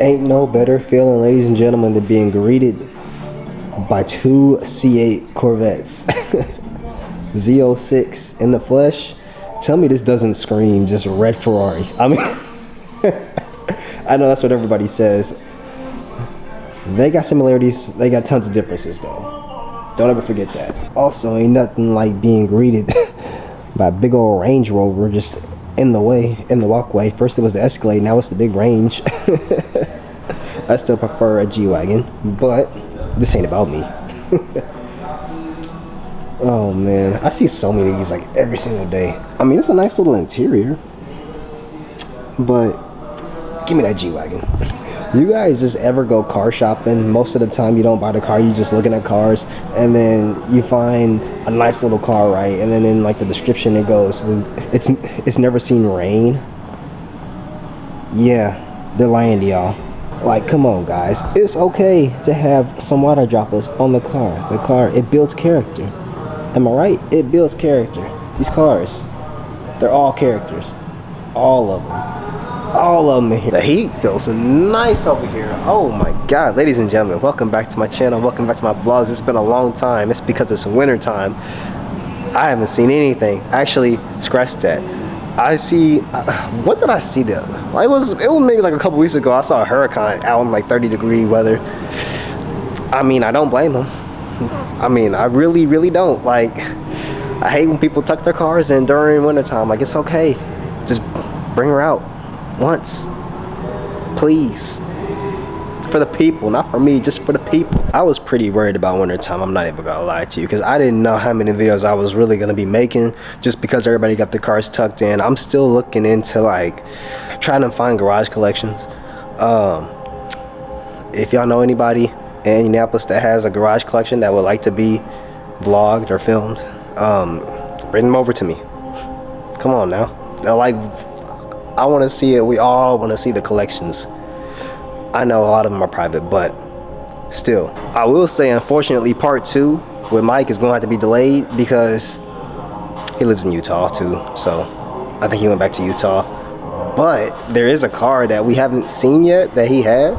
Ain't no better feeling, ladies and gentlemen, than being greeted by two C8 Corvettes. Z06 in the flesh. Tell me this doesn't scream just red Ferrari. I mean, I know that's what everybody says. They got similarities, they got tons of differences though. Don't ever forget that. Also, ain't nothing like being greeted by a big old Range Rover just in the way, in the walkway. First it was the Escalade, now it's the big Range. I still prefer a G-Wagon, but this ain't about me. Oh man, I see so many of these like every single day. I mean, it's a nice little interior, but give me that G-Wagon. You guys just ever go car shopping? Most of the time you don't buy the car, you just looking at cars, and then you find a nice little car, right? And then in like the description it goes, it's never seen rain. Yeah, they're lying to y'all. Like, come on guys, it's okay to have some water droplets on the car. The car, it builds character. Am I right? It builds character. These cars, they're all characters. All of them. All of them in here. The heat feels nice over here. Oh my god, ladies and gentlemen, welcome back to my channel. Welcome back to my vlogs. It's been a long time. It's because it's winter time. I haven't seen anything. Actually, scratch that. I see, what did I see there? It was maybe like a couple weeks ago. I saw a hurricane out in like 30-degree weather. I mean, I don't blame them. I mean, I really don't. Like, I hate when people tuck their cars in during wintertime. Like, it's okay. Just bring her out once, please. For the people, not for me, just for the people. I was pretty worried about wintertime, I'm not even gonna lie to you, because I didn't know how many videos I was really gonna be making just because everybody got their cars tucked in. I'm still looking into like trying to find garage collections. If y'all know anybody in Indianapolis that has a garage collection that would like to be vlogged or filmed, bring them over to me. Come on now. They're like, I want to see it. We all want to see the collections. I know a lot of them are private, but still. I will say, unfortunately, part 2 with Mike is going to have to be delayed because he lives in Utah too. So I think he went back to Utah. But there is a car that we haven't seen yet that he has.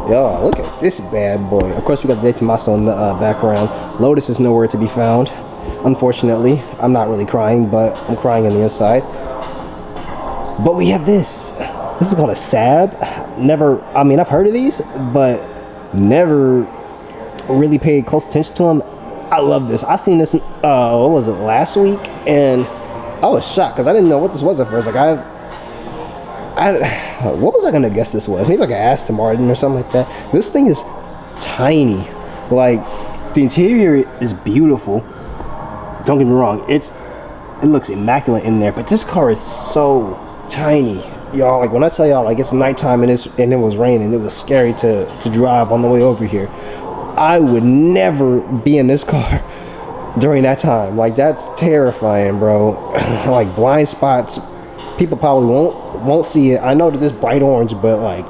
Yo, look at this bad boy. Of course, we got the Tomaso in the background. Lotus is nowhere to be found, unfortunately. I'm not really crying, but I'm crying on the inside. But we have this. This is called a Saab. Never, I mean, I've heard of these, but never really paid close attention to them. I love this. I seen this, what was it, last week? And I was shocked because I didn't know what this was at first. Like, what was I gonna guess this was? Maybe like an Aston Martin or something like that. This thing is tiny. Like, the interior is beautiful. Don't get me wrong. It looks immaculate in there, but this car is so tiny. Y'all, like when I tell y'all like it's nighttime and it was raining, it was scary to drive on the way over here. I would never be in this car during that time. Like, that's terrifying, bro. Like, blind spots, people probably won't see it. I know that this bright orange, but like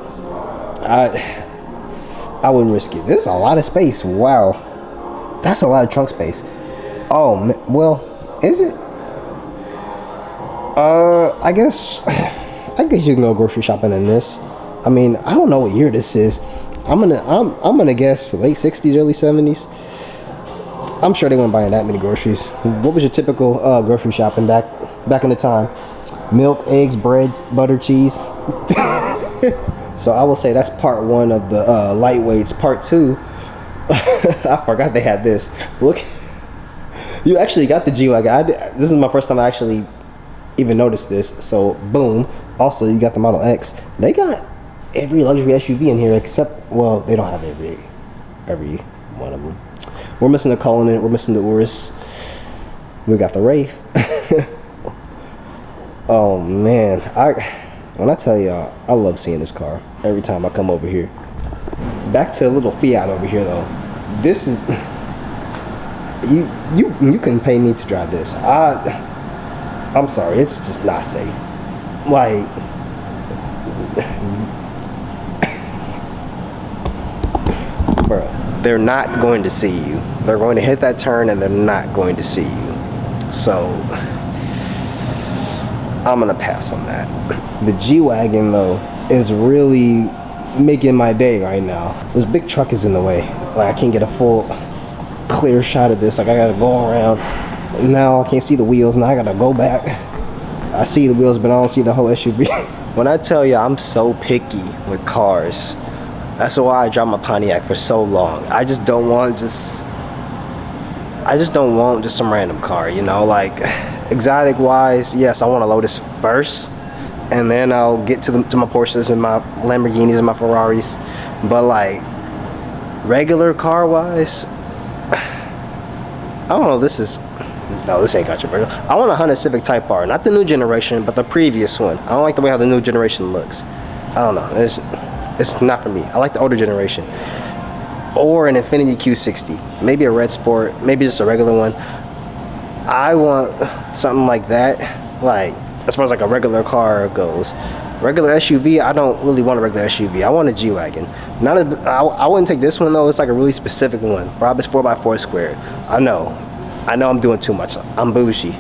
I wouldn't risk it. This is a lot of space. Wow, that's a lot of trunk space. Oh well, is it? I guess you can go grocery shopping in this. I mean, I don't know what year this is. I'm gonna guess late 60s, early 70s. I'm sure they weren't buying that many groceries. What was your typical grocery shopping back in the time? Milk, eggs, bread, butter, cheese. So I will say that's part 1 of the lightweights. Part 2, I forgot they had this. Look, you actually got the G-Wagon. This is my first time I actually even noticed this. So boom. Also, you got the Model X. They got every luxury SUV in here except, well, they don't have every one of them. We're missing the Cullinan. We're missing the Urus. We got the Wraith. Oh man, when I tell y'all, I love seeing this car every time I come over here. Back to a little Fiat over here though. This is you can pay me to drive this. I'm sorry, it's just not safe. Like, bro, they're not going to see you. They're going to hit that turn and they're not going to see you. So I'm gonna pass on that. The G-Wagon though is really making my day right now. This big truck is in the way. Like, I can't get a full clear shot of this. Like, I gotta go around. Now I can't see the wheels. Now I gotta go back. I see the wheels, but I don't see the whole SUV. When I tell you I'm so picky with cars, that's why I drive my Pontiac for so long. I just don't want just some random car, you know? Like, exotic wise, yes, I want a Lotus first, and then I'll get to my Porsches and my Lamborghinis and my Ferraris. But like, regular car wise, I don't know. This ain't controversial. I want a Honda Civic Type R, not the new generation, but the previous one. I don't like the way how the new generation looks. I don't know. It's not for me. I like the older generation. Or an Infiniti Q60, maybe a Red Sport, maybe just a regular one. I want something like that. Like, as far as like a regular car goes, regular SUV, I don't really want a regular SUV. I want a G-Wagon. I wouldn't take this one though. It's like a really specific one. Brabus 4x4 squared. I know I'm doing too much. I'm bougie.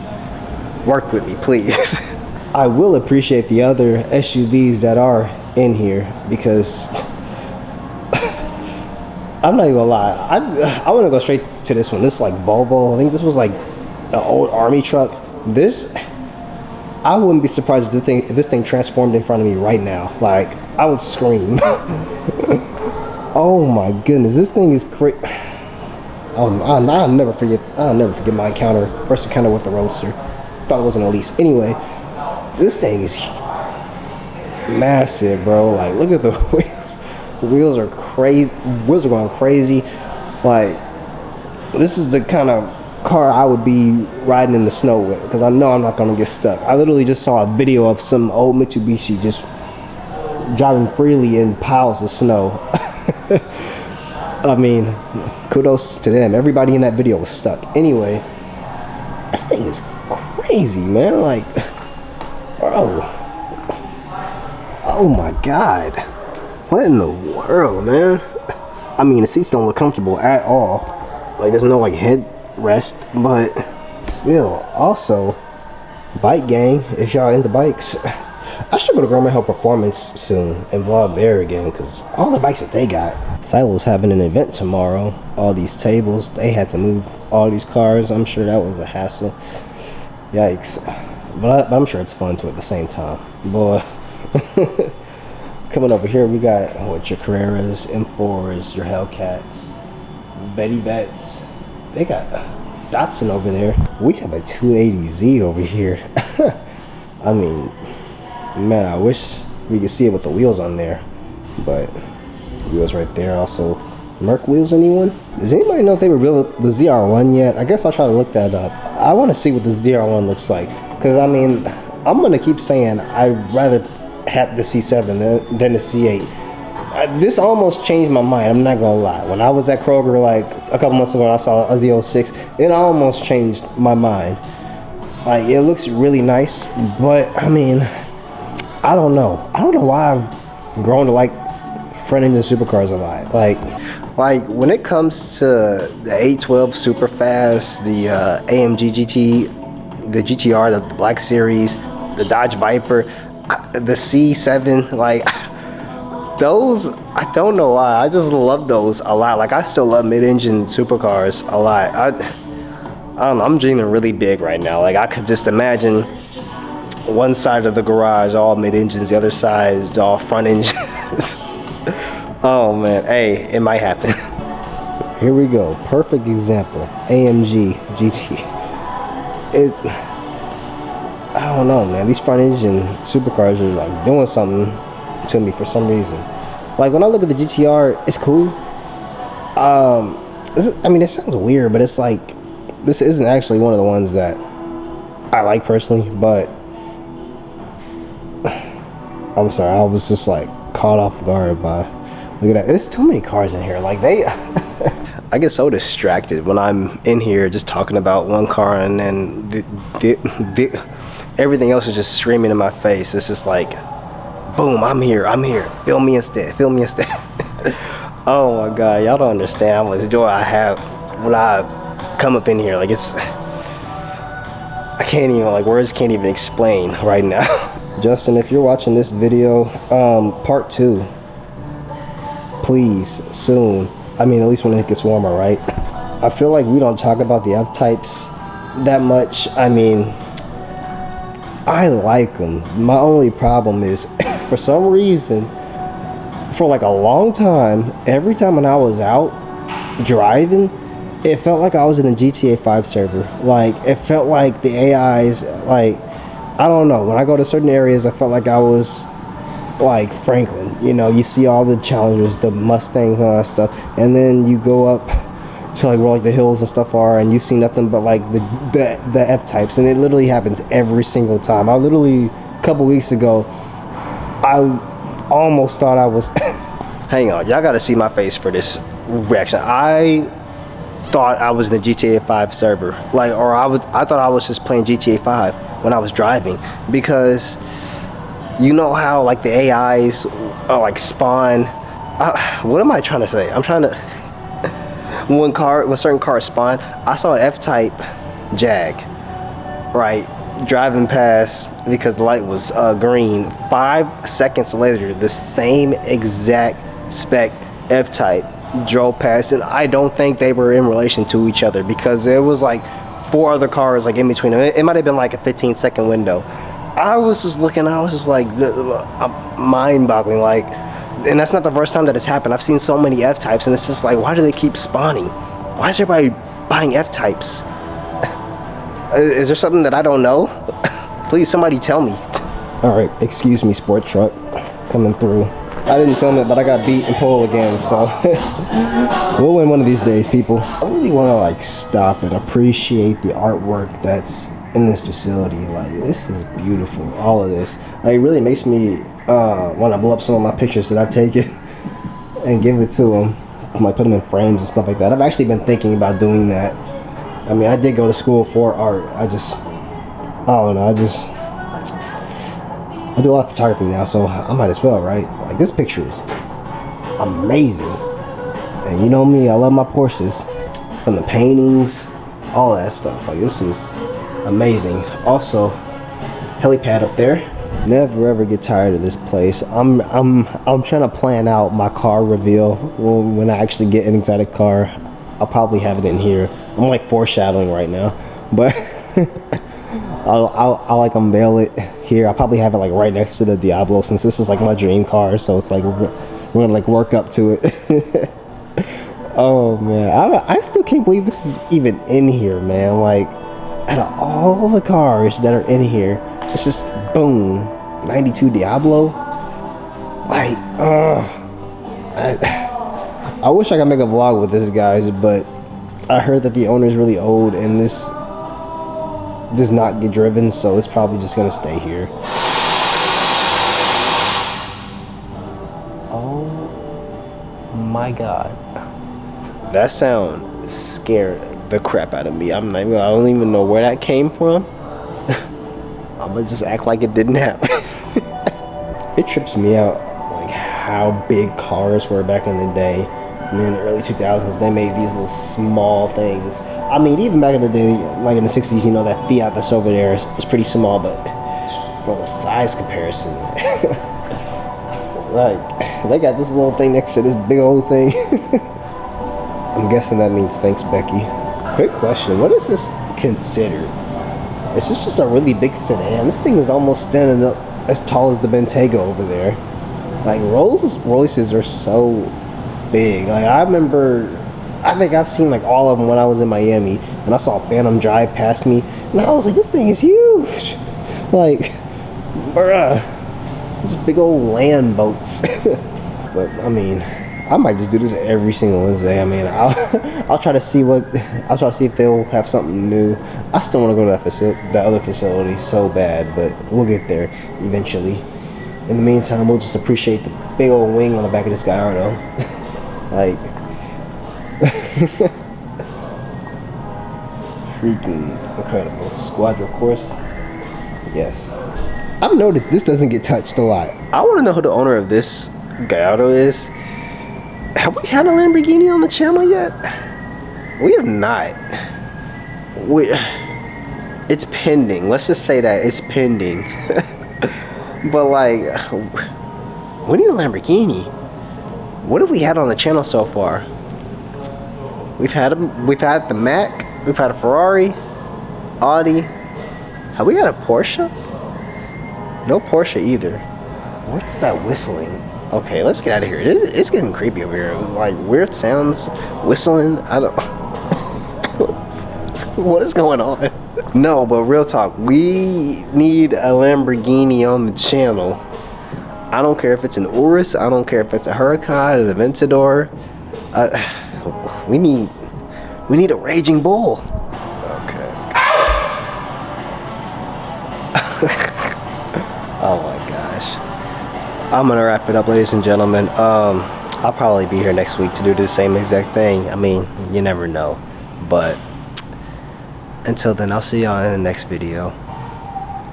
Work with me, please. I will appreciate the other SUVs that are in here, because I'm not even gonna lie. I want to go straight to this one. This is like Volvo. I think this was like an old army truck. I wouldn't be surprised if this thing transformed in front of me right now. Like, I would scream. Oh my goodness, this thing is crazy. I'll never forget my first encounter with the Roadster. Thought it was an Elise. Anyway, this thing is massive, bro. Like, look at the wheels. The wheels are crazy. Wheels are going crazy. Like, this is the kind of car I would be riding in the snow with, because I know I'm not gonna get stuck. I literally just saw a video of some old Mitsubishi just driving freely in piles of snow. I mean, kudos to them. Everybody in that video was stuck. Anyway, this thing is crazy, man. Like, bro. Oh my God. What in the world, man? I mean, the seats don't look comfortable at all. Like, there's no like headrest, but still. Also, bike gang, if y'all into bikes, I should go to Grandma Hill Performance soon and vlog there again, because all the bikes that they got. Silo's having an event tomorrow. All these tables, they had to move all these cars. I'm sure that was a hassle. Yikes. But I'm sure it's fun too at the same time. Boy. Coming over here, we got your Carreras, M4s, your Hellcats, Betty Bets. They got Datsun over there. We have a 280Z over here. I mean, man, I wish we could see it with the wheels on there, but wheels right there. Also, Merc wheels. Anyone? Does anybody know if they revealed the ZR1 yet? I guess I'll try to look that up. I want to see what the ZR1 looks like, because I mean, I'm gonna keep saying I'd rather have the C7 than the C8. This almost changed my mind. I'm not gonna lie. When I was at Kroger like a couple months ago and I saw a Z06, it almost changed my mind. Like, it looks really nice, but I mean, I don't know. I don't know why I've grown to like front engine supercars a lot. Like when it comes to the 812 Superfast, the AMG GT, the GTR, the Black Series, the Dodge Viper, the C7, like those, I don't know why, I just love those a lot. Like, I still love mid-engine supercars a lot. I don't know, I'm dreaming really big right now. Like, I could just imagine one side of the garage all mid-engines, the other side all front engines. Oh man, hey, it might happen. Here we go, perfect example. AMG GT. I don't know, man. These front engine supercars are like doing something to me for some reason. Like, when I look at the GTR, it's cool. I mean, it sounds weird, but it's like, this isn't actually one of the ones that I like personally, but I'm sorry, I was just like caught off guard by, look at that. There's too many cars in here. Like, I get so distracted when I'm in here just talking about one car, and then everything else is just screaming in my face. It's just like, boom, I'm here. Film me instead. Oh my God, y'all don't understand how much joy I have when I come up in here. Like, I can't even, like, words can't even explain right now. Justin, if you're watching this video, part 2, please, soon. I mean, at least when it gets warmer, right? I feel like we don't talk about the F-types that much. I mean, I like them. My only problem is, for some reason, for like a long time, every time when I was out driving, it felt like I was in a GTA 5 server. Like, it felt like the AIs, like, I don't know. When I go to certain areas, I felt like I was like Franklin. You know, you see all the Challengers, the Mustangs and all that stuff, and then you go up to like where like the hills and stuff are, and you see nothing but like the F-types, and it literally happens every single time. I literally, a couple weeks ago, I almost thought I was hang on, y'all gotta see my face for this reaction. I thought I was in the GTA 5 server, like, or I thought I was just playing GTA 5 when I was driving, because you know how like the AIs like spawn, what am I trying to say? I'm trying to when certain cars spawn, I saw an F-type Jag, right, driving past because the light was green. 5 seconds later, the same exact spec F-type drove past, and I don't think they were in relation to each other, because there was like 4 other cars like in between them. It might have been like a 15-second window. I was just looking, I was just like mind-boggling, like, and that's not the first time that it's happened. I've seen so many F-types, and it's just like, why do they keep spawning? Why is everybody buying F-types? Is there something that I don't know? Please, somebody tell me. All right, excuse me, sport truck coming through. I didn't film it, but I got beat and pulled again, so we'll win one of these days, people. I really want to like stop and appreciate the artwork that's in this facility. Like, this is beautiful. All of this, like, it really makes me want to blow up some of my pictures that I've taken and give it to them. I might put them in frames and stuff like that. I've actually been thinking about doing that. I mean, I did go to school for art. I don't know, I do a lot of photography now, so I might as well, right? Like, this picture is amazing. And you know me, I love my Porsches. From the paintings, all that stuff. Like, this is amazing. Also, helipad up there. Never ever get tired of this place. I'm trying to plan out my car reveal. When I actually get an exotic car, I'll probably have it in here. I'm like foreshadowing right now, but I'll like unveil it here. I'll probably have it like right next to the Diablo, since this is like my dream car. So it's like we're gonna like work up to it. Oh man, I still can't believe this is even in here, man. Like, out of all the cars that are in here, it's just boom, 92 Diablo. Like, I wish I could make a vlog with this, guys, but I heard that the owner is really old and this does not get driven, so it's probably just gonna stay here. Oh my god, that sound scared the crap out of me. I don't even know where that came from. I'm gonna just act like it didn't happen. It trips me out, like, how big cars were back in the day. And in the early 2000s, they made these little small things. I mean, even back in the day, like in the 60s, you know, that Fiat that's over there was pretty small, but bro, the size comparison. Like, they got this little thing next to this big old thing. I'm guessing that means thanks, Becky. Quick question, what is this considered? Is this just a really big sedan? This thing is almost standing up as tall as the Bentayga over there. Like, Rolls-Royces are so big. Like, I think I've seen like all of them when I was in Miami, and I saw Phantom drive past me, and I was like, this thing is huge. Like, bruh, just big old land boats. But I mean, I might just do this every single Wednesday. I mean, I'll try to see if they'll have something new. I still want to go to that other facility so bad, but we'll get there eventually. In the meantime, we'll just appreciate the big old wing on the back of this Gallardo. Like, freaking incredible. Squadron course. Yes. I've noticed this doesn't get touched a lot. I want to know who the owner of this Gallardo is. Have we had a Lamborghini on the channel yet? We have not. It's pending. Let's just say that it's pending. But like, we need a Lamborghini. What have we had on the channel so far? We've had the Mac, we've had a Ferrari, Audi. Have we had a Porsche? No Porsche either. What is that whistling? Okay, let's get out of here. It's getting creepy over here. Like weird sounds, whistling. I don't. What is going on? No, but real talk. We need a Lamborghini on the channel. I don't care if it's an Urus. I don't care if it's a Huracan, an Aventador. We need a Raging Bull. Okay. Oh my gosh. I'm gonna wrap it up, ladies and gentlemen. I'll probably be here next week to do the same exact thing. I mean, you never know. But until then, I'll see y'all in the next video.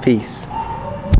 Peace.